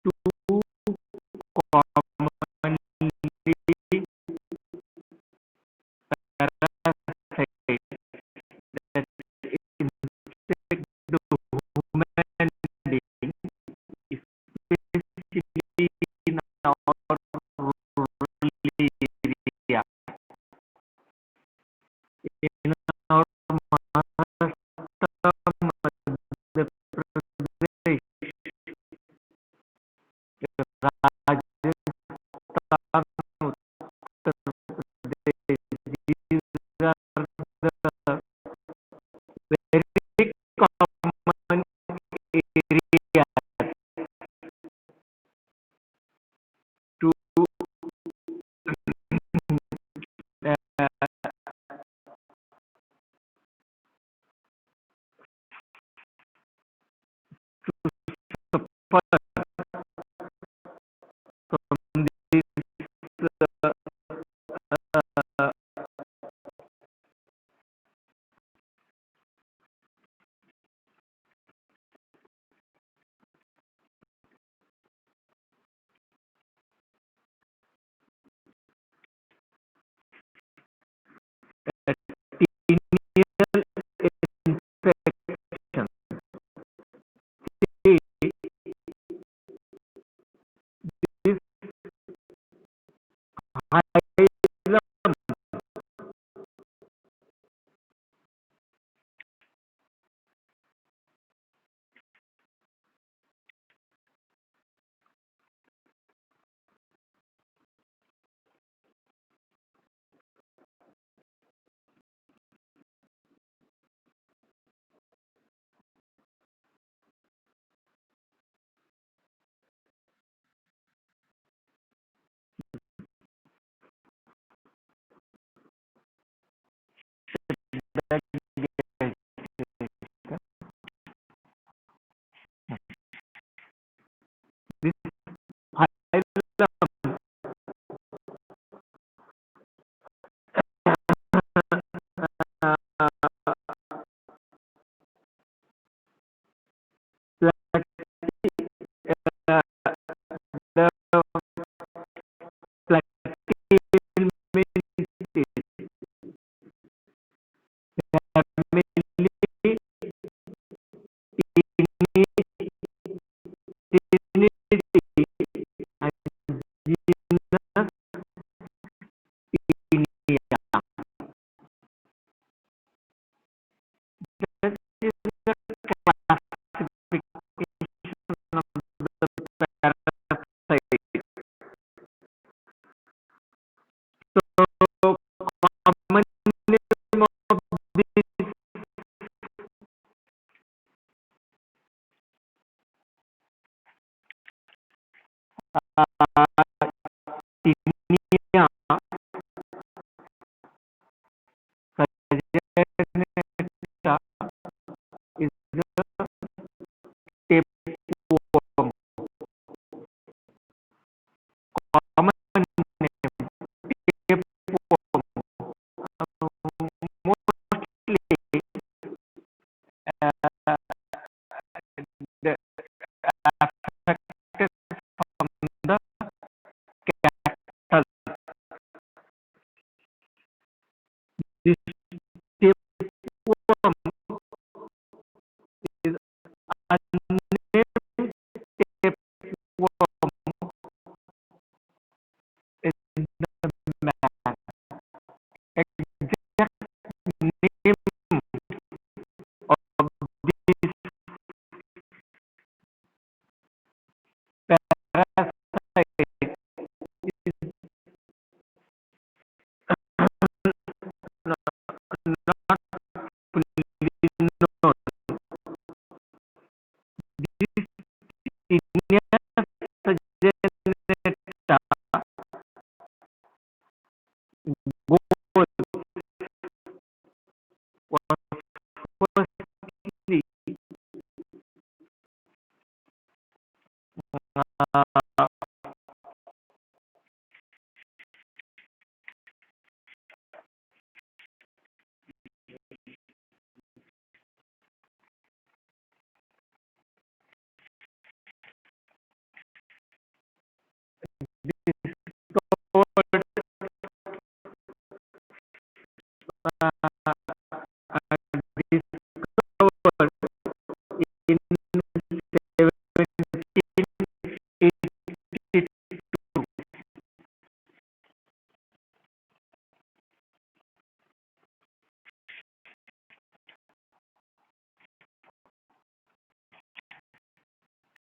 Two commonly parasites that infect the human being, especially in our rural area. In our Maharashtra, Madhya Pradesh, Rajasthan, Uttar Pradesh, these are the very common areas to uh, suffer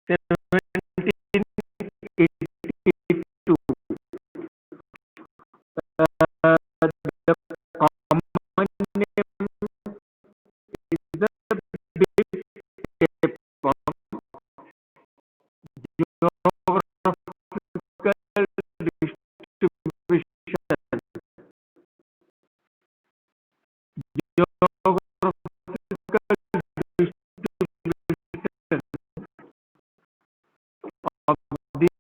1782. The common name is the big tapeworm. Geographical distribution. Geographical distribution of this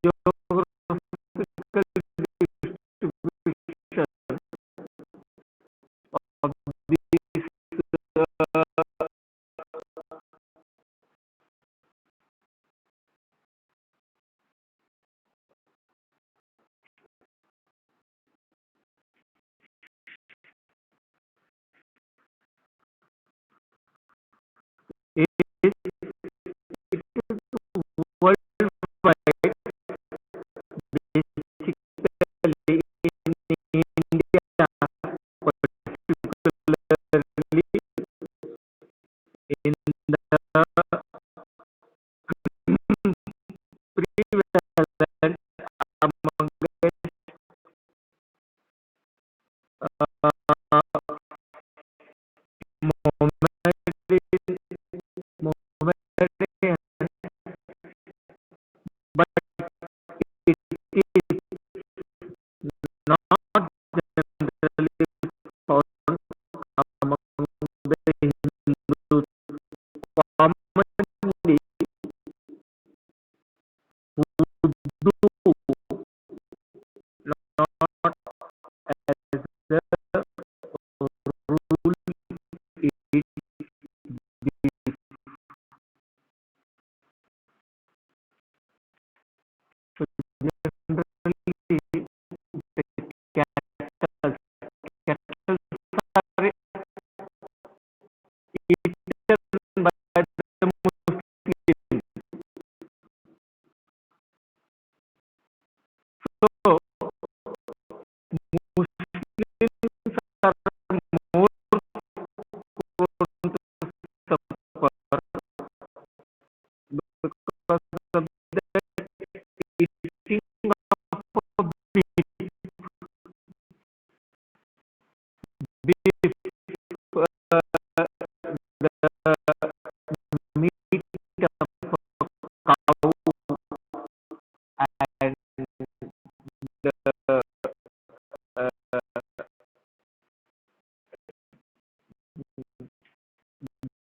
geographical distribution of this is worldwide, basically in India, particularly in the prevalent amongst Mohammedan, but it is not generally found among the Hindus. Commonly, Urdu, not as a rule, is the so generally the cattle cattle are eaten by the Muslims. So Muslims are more prone to suffer because of the eating of beef. Beef, the meat of cow and the uh,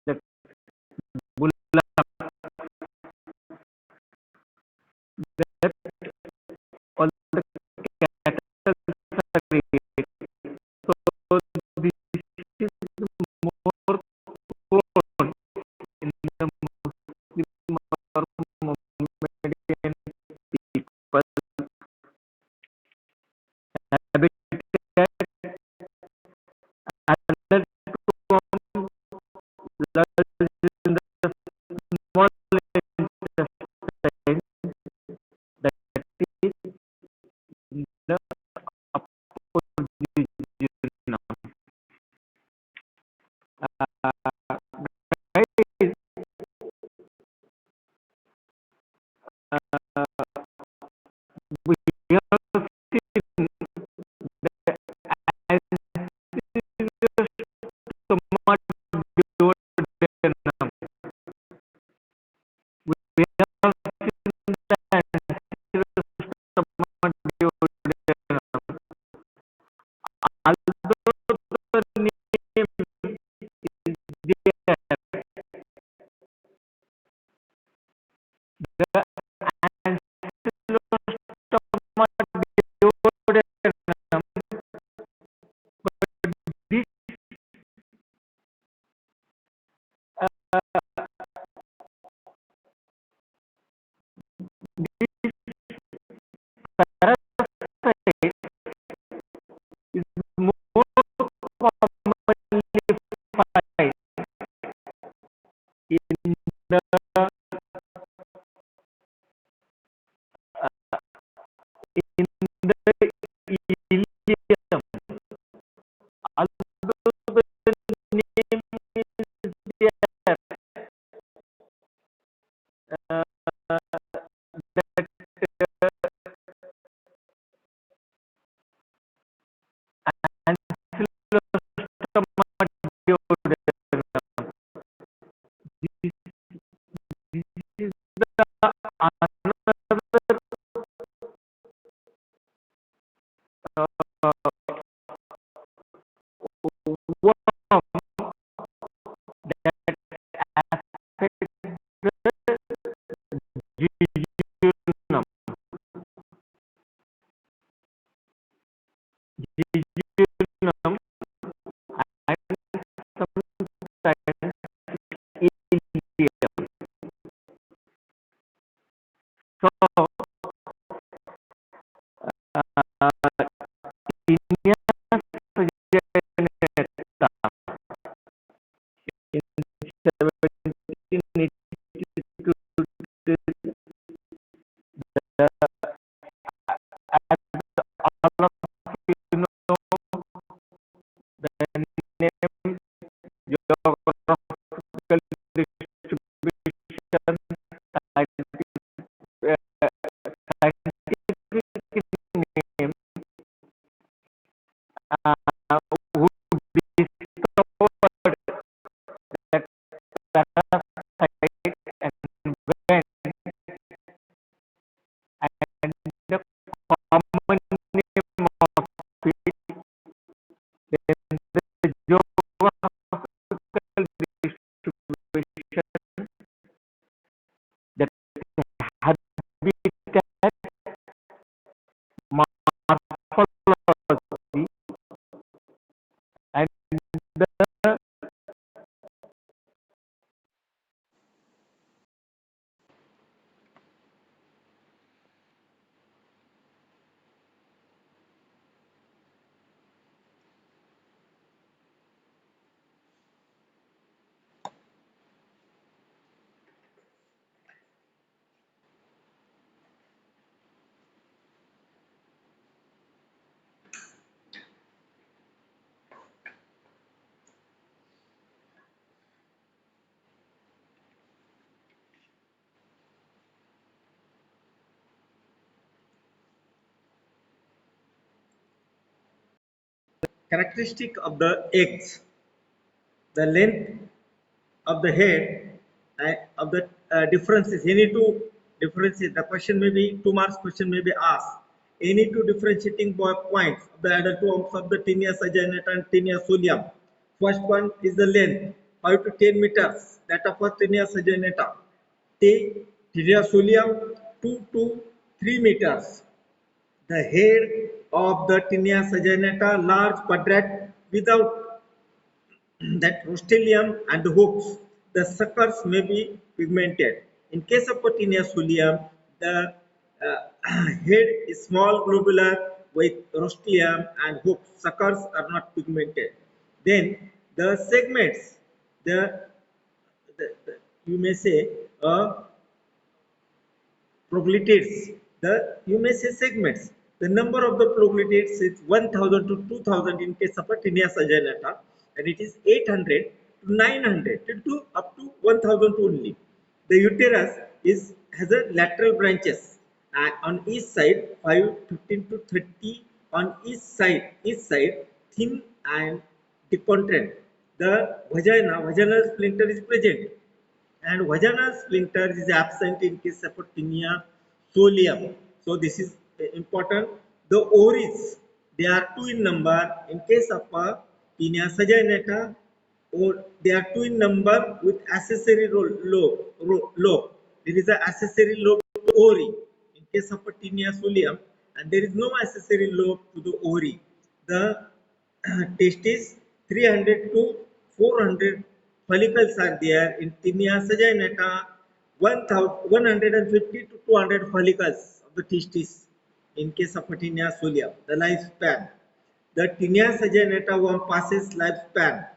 the bullock, that all the cattle are raised. So this is more prone in the Muslim or Mohammedan people. Habitat alert from large in the small intestine, that is in the upper duodenum. Guys, we have seen the anterior stomach duodenum. We have seen the anterior stomach duodenum. Although the name is there, the ancylostomach duodenum, but this this parasite is more commonly found in the another worm that affects the jejunum. Jejunum and sometimes ileum. So, uh, Tinea sagenata in 1782, the, as all of you know, the name geographical distribution scientific, scientific name uh, who discovered that parasite and when and the common name of it, then the geographical distribution, the habitat morphology, and the characteristic of the eggs, the length of the head of the differences. Any two differences. The question may be 2 marks. Question may be asked. Any two differentiating points of the adult worms of the Tinea saginata and Tinea solium. First one is the length, 5 to 10 meters. That of Tinea saginata. Tinea solium, 2 to 3 meters. The head of the Tinea saginata large quadrate without that rostelium and the hooks. The suckers may be pigmented. In case of Tinea solium, the head is small globular with rostelium and hooks. Suckers are not pigmented. Then the segments, the, you may say progletids. The you may say segments. The number of the progletids is 1000 to 2000 in case of a Tinea saginata, and it is 800 to 900 to up to 1000 only. The uterus is has a lateral branches on each side 5, 15 to 30 on each side thin and decontract. The vaginal sphincter is present and vaginal sphincter is absent in case of tinea solium. So this is important. The ovaries, they are two in number in case of tinea saginata, or they are two in number with accessory lobe. There is an accessory lobe to ovary in case of tinea solium, and there is no accessory lobe to the ovary. The testis 300 to 400 follicles are there. In Tinea saginata, 150 to 200 follicles of the testis in case of Tinea solium. The lifespan. The Tinea saginata worm passes lifespan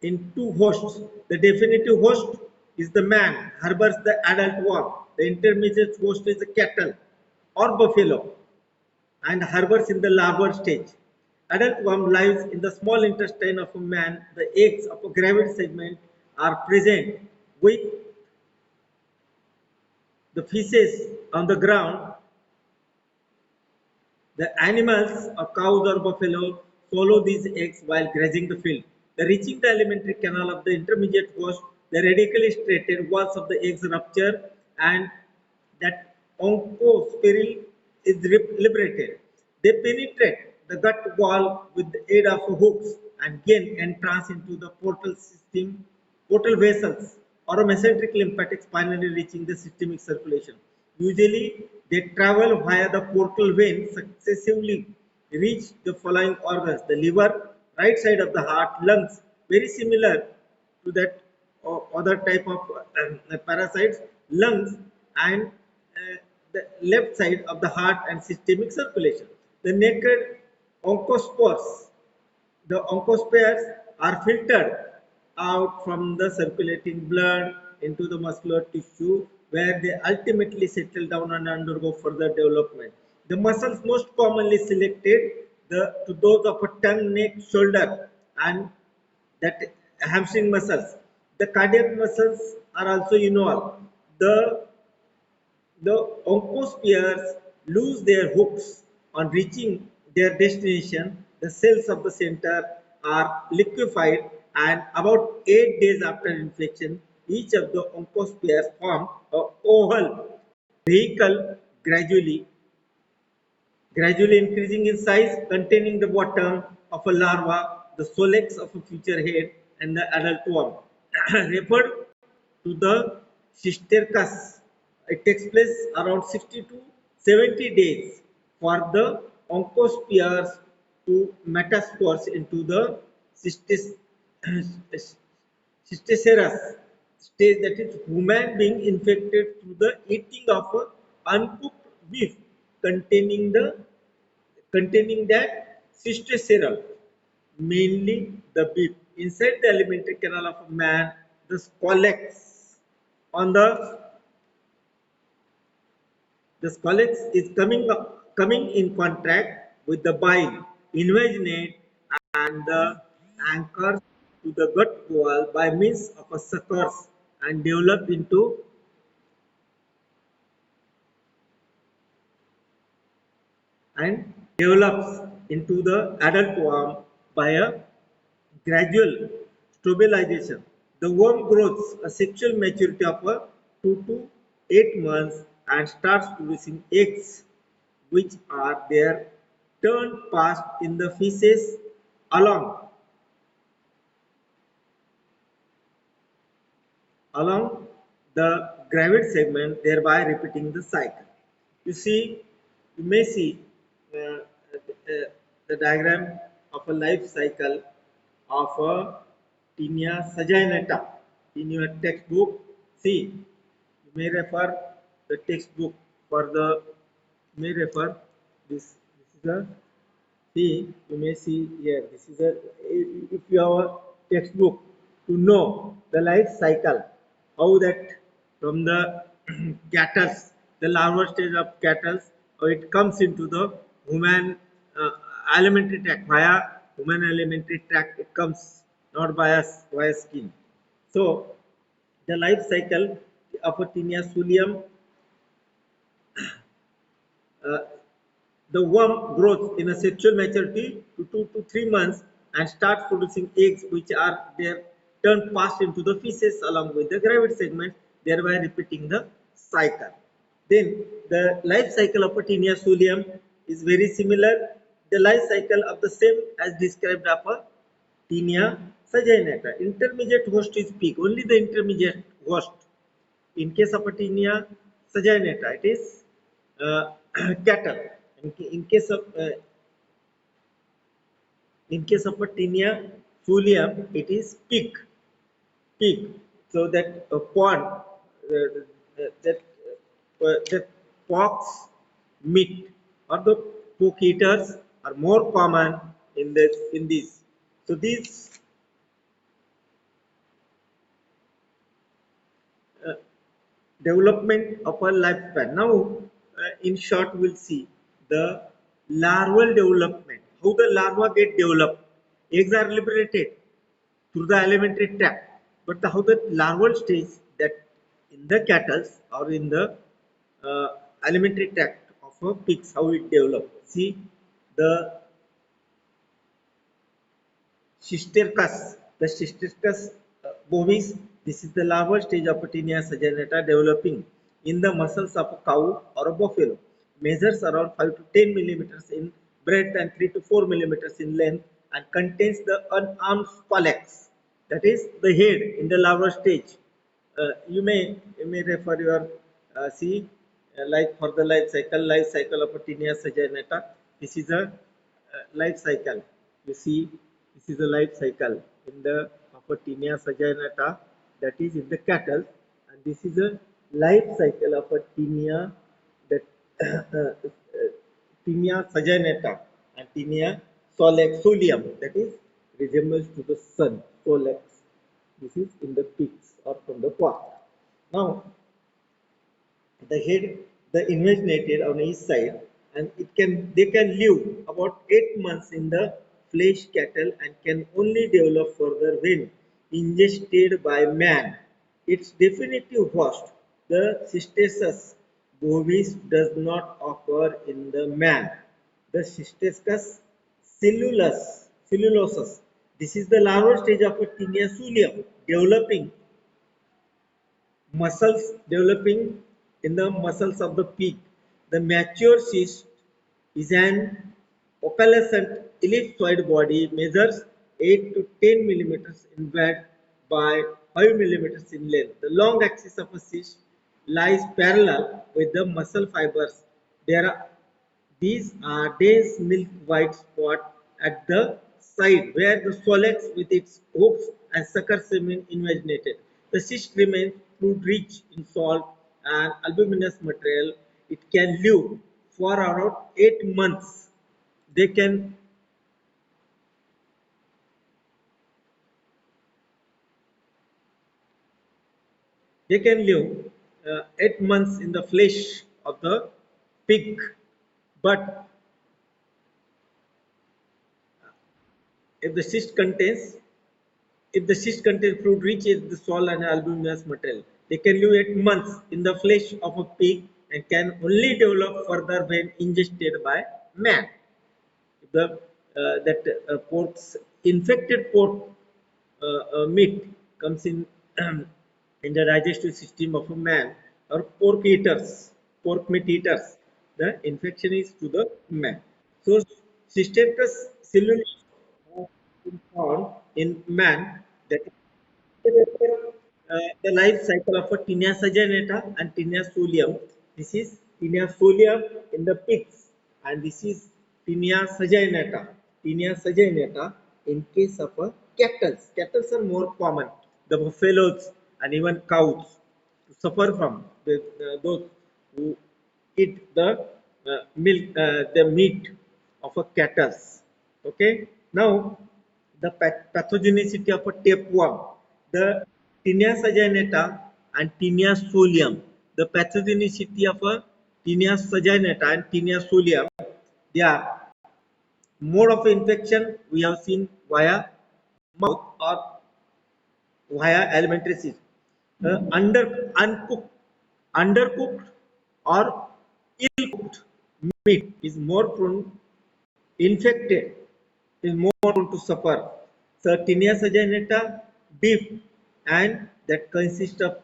in two hosts. The definitive host is the man, harbors the adult worm. The intermediate host is the cattle or buffalo and harbors in the larval stage. Adult worm lives in the small intestine of a man. The eggs of a gravid segment are present with the feces on the ground. The animals of cows or buffalo swallow these eggs while grazing the field. The reaching the alimentary canal of the intermediate host, the radically striated walls of the eggs rupture and that oncospiril is liberated. They penetrate the gut wall with the aid of hooks and gain entrance into the portal system, portal vessels or mesenteric lymphatics finally reaching the systemic circulation. Usually, they travel via the portal vein successively reach the following organs: the liver, right side of the heart, lungs, very similar to that other type of parasites, lungs, and the left side of the heart and systemic circulation. The naked oncospores, the oncospores are filtered out from the circulating blood into the muscular tissue where they ultimately settle down and undergo further development. The muscles most commonly selected to those of a tongue, neck, shoulder, and that hamstring muscles. The cardiac muscles are also involved. The oncospheres lose their hooks on reaching their destination. The cells of the center are liquefied, and about 8 days after infection, each of the oncospheres form a oval vehicle gradually increasing in size, containing the bottom of a larva, the solix of a future head, and the adult worm. Referred to the cysticercus. It takes place around 60 to 70 days for the oncospheres to metaspores into the cystis, cysticerus stage, that is human being infected through the eating of a uncooked beef containing the containing that cysticerol, mainly the beef. Inside the alimentary canal of a man, the scolex on the scolex is coming in contact with the bile, invaginate, and the anchors to the gut wall by means of a suckers and develops into the adult worm by a gradual stabilization. The worm grows a sexual maturity of 2 to 8 months and starts producing eggs, which are their turn passed in the feces along along the gravid segment, thereby repeating the cycle. You see, you may see the diagram of a life cycle of a Tinea saginata in your textbook. See, you may refer the textbook for the you may refer this is a see you may see here this is a if you have a textbook to know the life cycle, how that from the cattle, the larval stage of cattle, how it comes into the human alimentary tract. Via human alimentary tract it comes, not via skin. So the life cycle of a Tinea solium, uh, the worm grows in a sexual maturity to 2 to 3 months and starts producing eggs, which are their turn passed into the feces along with the gravid segment, thereby repeating the cycle. Then the life cycle of a Tinea solium is very similar. The life cycle of the same as described of a Tinea saginata. Intermediate host is pig, only the intermediate host. In case of a Tinea saginata, it is uh, cattle. In case of a Tinea solium, it is pig. So that that fox meat or the pork eaters are more common in this. So these uh, development of a lifespan. Now, in short, we'll see the larval development. How the larva get developed. Eggs are liberated through the alimentary tract, but how the larval stage that in the cattle or in the uh, alimentary tract of a pigs, how it develops. See the Cysticercus. The Cysticercus bovis. This is the larval stage of Tinea saginata developing. in the muscles of a cow or a buffalo, measures around 5 to 10 millimeters in breadth and 3 to 4 millimeters in length, and contains the unarmed colex, that is the head in the larval stage. You may refer your see like for the life cycle of a Tinea saginata. This is a life cycle. You see, this is a life cycle in the of a Tinea saginata, that is in the cattle, and this is a life cycle of a Tinea, that Tinea saginata and Tinea soleum, that is resembles to the sun, solex. This is in the pigs or from the pork. Now, the head, the invaginated on each side, and they can live about 8 months in the flesh cattle and can only develop further when ingested by man. Its definitive host, the cysticercus bovis, does not occur in the man. The cysticercus cellulosus. This is the larval stage of a Tinea solium, developing muscles developing in the muscles of the pig. The mature cyst is an opalescent ellipsoid body, measures 8 to 10 millimeters in breadth by 5 millimeters in length. The long axis of a cyst lies parallel with the muscle fibers. There are These are dense milk white spot at the side where the solex with its hooks and suckers remain invaginated. The cyst remains fluid rich in salt and albuminous material. It can live for around 8 months. They can they can live 8 months in the flesh of the pig, but if the cyst contains if the cyst contains fluid rich in the soil and albuminous material, they can live 8 months in the flesh of a pig and can only develop further when ingested by man. If the that pork's infected pork meat comes in in the digestive system of a man or pork meat eaters, the infection is to the man. So, Cysticercus cellulose is found in man, that the life cycle of a Tinea saginata and Tinea solium. This is Tinea solium in the pigs, and this is Tinea saginata. Tinea saginata in case of a cattle. Cattle are more common. The buffaloes and even cows suffer from those who eat the meat of a cattle. Okay. Now, the pathogenicity of a tapeworm, the Tinea saginata and Tinea solium. The pathogenicity of a Tinea saginata and Tinea solium, they are mode of infection we have seen via mouth or via alimentary system. Undercooked or ill-cooked meat is more prone infected is more prone to suffer. So Tinea saginata, beef, and that consists of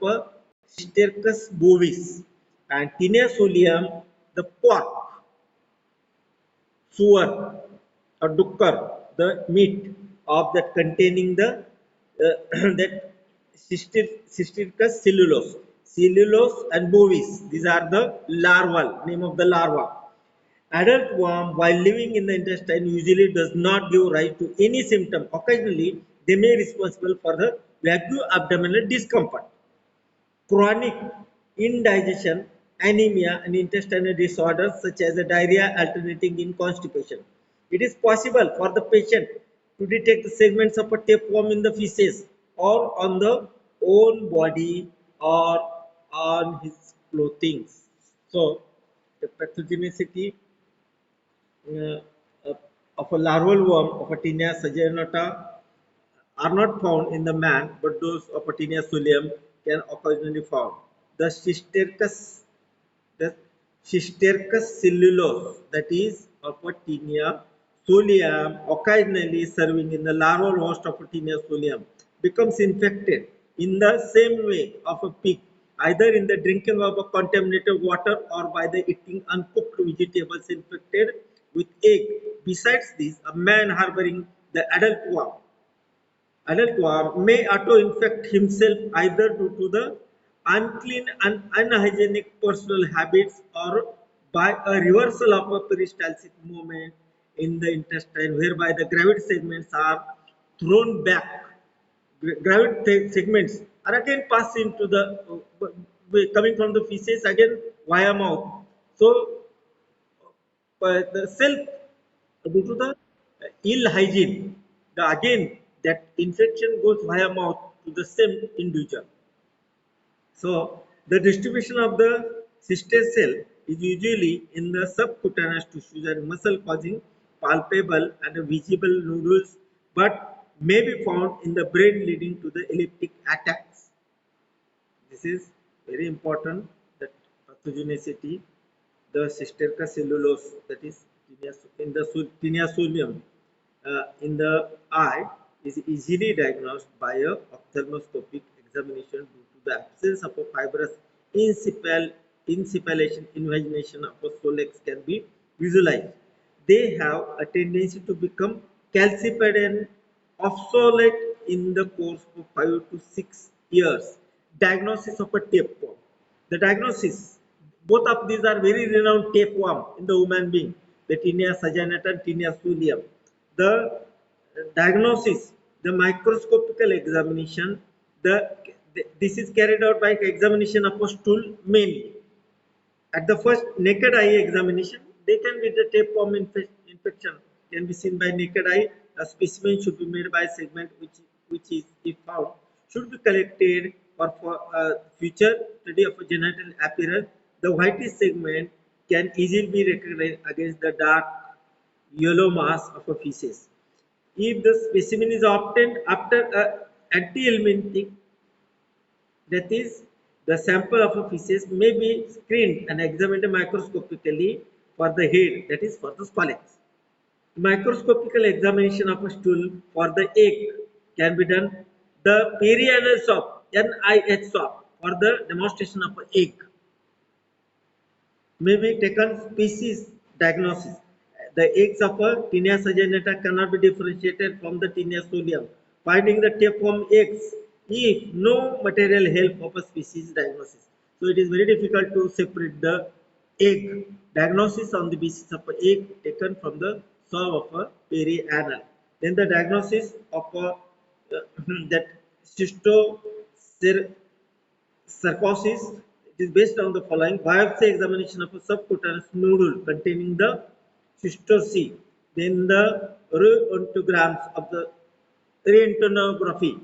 Cysticercus bovis, and Tinea solium, the pork, suar or dukkar, the meat of that containing the that Cysticercus cellulose and bovis. These are the larval name of the larva. Adult worm, while living in the intestine, usually does not give rise to any symptom. Occasionally, they may be responsible for the vague abdominal discomfort, chronic indigestion, anemia, and intestinal disorders such as diarrhea alternating in constipation. It is possible for the patient to detect the segments of a tapeworm in the feces or on the own body or on his clothing. So, the pathogenicity uh, of a larval worm of a Tinea saginata are not found in the man, but those of a Tinea solium can occasionally found. The Cysticercus, the Cysticercus cellulose, that is of a Tinea solium, occasionally serving in the larval host of a Tinea solium, becomes infected in the same way of a pig either in the drinking of a contaminated water or by the eating uncooked vegetables infected with egg. Besides this, a man harboring the adult worm may auto-infect himself either due to the unclean and unhygienic personal habits or by a reversal of a peristaltic movement in the intestine whereby the gravid segments are thrown back. Gravid segments are again passed into the coming from the feces again via mouth. So the self due to the ill hygiene, again that infection goes via mouth to the same individual. So the distribution of the sister cell is usually in the subcutaneous tissues and muscle causing palpable and visible nodules, but may be found in the brain leading to the epileptic attacks. This is very important, that pathogenicity, the Cisterca cellulose, that is in the tinea solium in the eye, is easily diagnosed by a ophthalmoscopic examination due to the absence of a fibrous insufflation invagination of a solex can be visualized. They have a tendency to become calcified and obsolete in the course of 5 to 6 years. Diagnosis of a tapeworm. The diagnosis, both of these are very renowned tapeworm in the human being, the tinea saginata and tinea solium. The diagnosis, the microscopical examination, this is carried out by examination of a stool mainly. At the first naked eye examination, they can be the tapeworm infection can be seen by naked eye. A specimen should be made by segment which is, if found, should be collected for future study of a genital appearance. The whitish segment can easily be recognized against the dark yellow mass of a feces. If the specimen is obtained after a anti-helminthic, that is, the sample of a feces may be screened and examined microscopically for the head, that is for the scolex. Microscopical examination of a stool for the egg can be done. The perianal swab, NIH swab, for the demonstration of an egg may be taken species diagnosis. The eggs of a Tinea saginata cannot be differentiated from the Tinea solium. Finding the tapeworm eggs if no material help of a species diagnosis. So it is very difficult to separate the egg diagnosis on the basis of an egg taken from the swab of a perianal. Then the diagnosis of a, that cysto sarcosis, it is based on the following: biopsy examination of a subcutaneous nodule containing the cystosi, then the röntgenograms of the röntgenography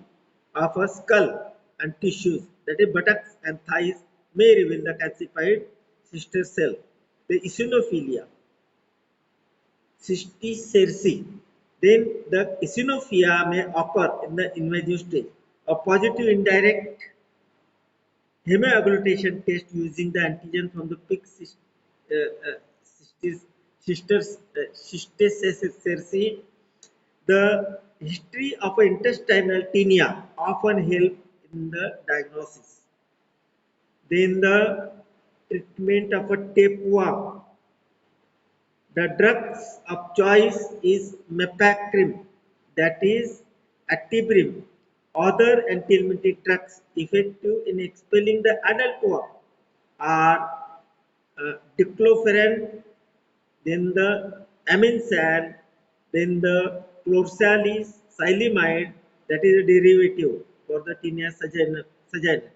of a skull and tissues, that is buttocks and thighs, may reveal the calcified cyster cell. The eosinophilia, cysticerci. Then the eosinophilia may occur in the invasive stage. A positive indirect hemagglutination test using the antigen from the pig cysticerci. The history of intestinal tinea often help in the diagnosis. Then the treatment of a tapeworm. The drugs of choice is mepacrim, that is actibrim. Other anti-helminthic drugs effective in expelling the adult worm are diclofenac, then the aminsan, then the chlorsalicilamide, that is a derivative for the tinea saginata.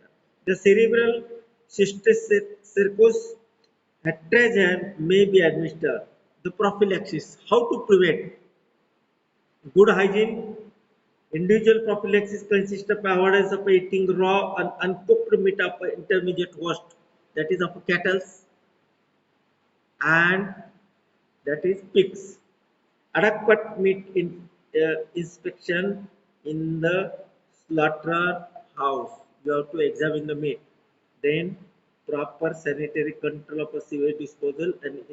The cerebral cysticercosis Hetragen may be administered. The prophylaxis. How to prevent? Good hygiene. Individual prophylaxis consists of avoidance of eating raw and uncooked meat of intermediate host, that is of cattle and that is pigs. Adequate meat inspection in the slaughterhouse. You have to examine the meat. Then proper sanitary control of a sewage disposal and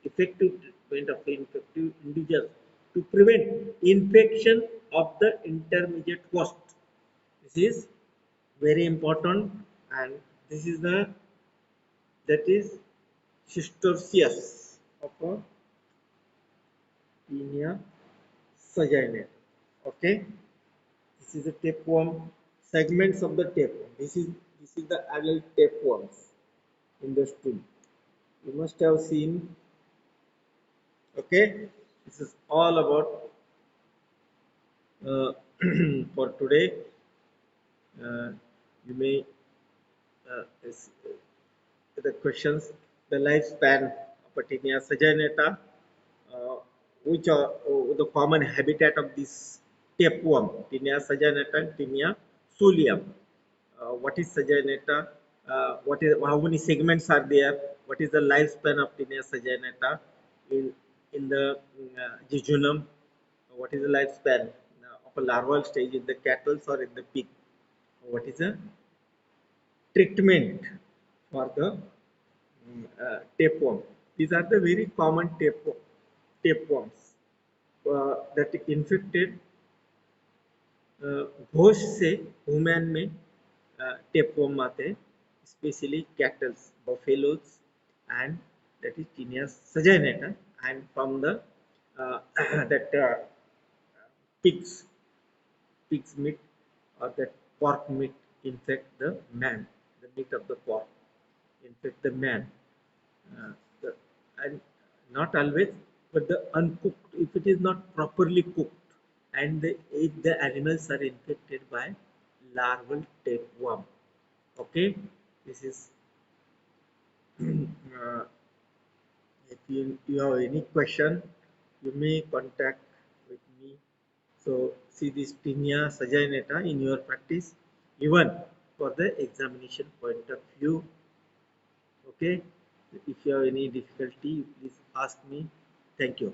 effective treatment of infective individuals to prevent infection of the intermediate host. This is very important, and This is the that is Schistoscius of a Tinea saginata. Okay, this is the tapeworm segments of the tapeworm. This is the adult tapeworms in the stool. You must have seen. Okay, this is all about for today. You may the questions, the lifespan of Patinia saginata, which are the common habitat of this tapeworm, Tinea saginata and Tinea solium. What is saginata? What is how many segments are there? What is the lifespan of Tinea saginata in the jejunum? What is the lifespan of a larval stage in the cattle or in the pig? What is the treatment for the tapeworm? These are the very common tapeworms that infected Ghosh से human में tapeworm आते हैं, especially cattle, buffaloes, and that is Tinea saginata, and from the that pig's meat or that pork meat infect the man, the meat of the pork infect the man. Uh, the, and not always, but the uncooked, if it is not properly cooked, and if the animals are infected by larval tapeworm. Okay, this is if you have any question, you may contact with me. So see this Tinea saginata in your practice, even for the examination point of view. Okay, if you have any difficulty, please ask me. Thank you.